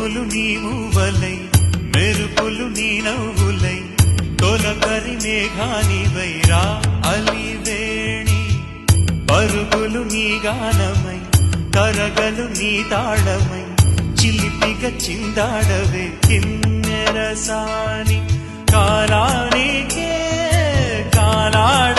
ఉరుములు నీ మూవలై మెరుపులు నీ నవ్వులై తొలకరి మేఘానివై రా అలివేణి పరుగులు నీ గానమై కరగలు నీ తాళమై చిలిపిగా చిందాడవే కిన్నెరసాని కాలానికే కాలాడ